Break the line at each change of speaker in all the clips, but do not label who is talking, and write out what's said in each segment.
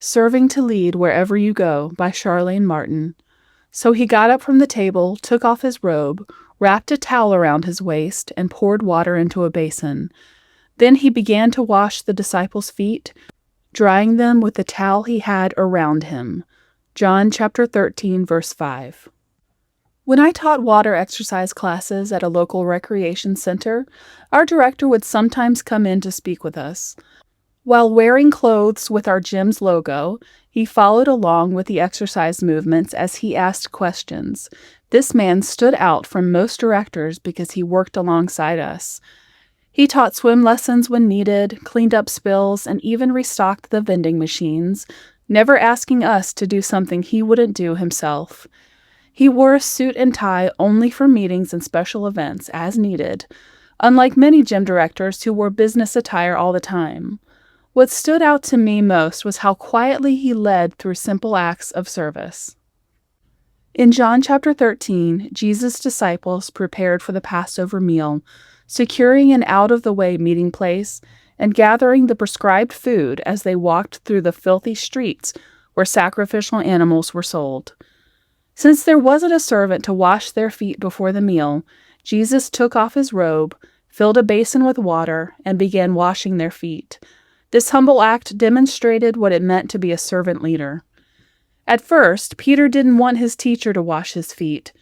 Serving to Lead Wherever You Go by Charlaine Martin. So he got up from the table, took off his robe, wrapped a towel around his waist, and poured water into a basin. Then he began to wash the disciples' feet, drying them with the towel he had around him. John chapter 13, verse 5. When I taught water exercise classes at a local recreation center, our director would sometimes come in to speak with us. While wearing clothes with our gym's logo, he followed along with the exercise movements as he asked questions. This man stood out from most directors because he worked alongside us. He taught swim lessons when needed, cleaned up spills, and even restocked the vending machines, never asking us to do something he wouldn't do himself. He wore a suit and tie only for meetings and special events as needed, unlike many gym directors who wore business attire all the time. What stood out to me most was how quietly he led through simple acts of service. In John chapter 13, Jesus' disciples prepared for the Passover meal, securing an out-of-the-way meeting place and gathering the prescribed food as they walked through the filthy streets where sacrificial animals were sold. Since there wasn't a servant to wash their feet before the meal, Jesus took off his robe, filled a basin with water, and began washing their feet. This humble act demonstrated what it meant to be a servant leader. At first, Peter didn't want his teacher to wash his feet.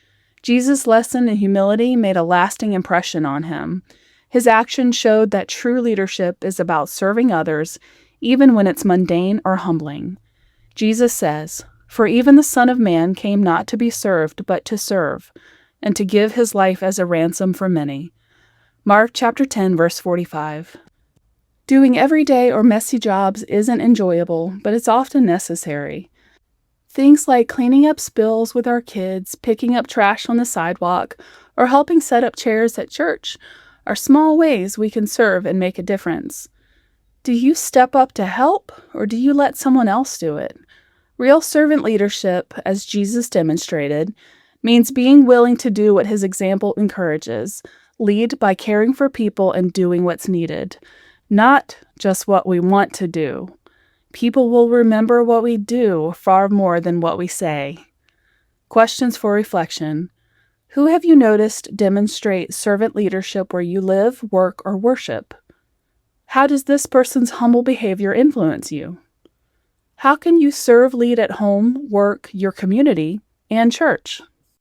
Jesus' lesson in humility made a lasting impression on him. His action showed that true leadership is about serving others, even when it's mundane or humbling. Jesus says, "For even the Son of Man came not to be served, but to serve, and to give his life as a ransom for many." Mark chapter 10, verse 45. Doing everyday or messy jobs isn't enjoyable, but it's often necessary. Things like cleaning up spills with our kids, picking up trash on the sidewalk, or helping set up chairs at church are small ways we can serve and make a difference. Do you step up to help, or do you let someone else do it? Real servant leadership, as Jesus demonstrated, means being willing to do what his example encourages, lead by caring for people and doing what's needed. Not just what we want to do. People will remember what we do far more than what we say. Questions for reflection. Who have you noticed demonstrate servant leadership where you live, work, or worship? How does this person's humble behavior influence you? How can you serve lead at home, work, your community, and church?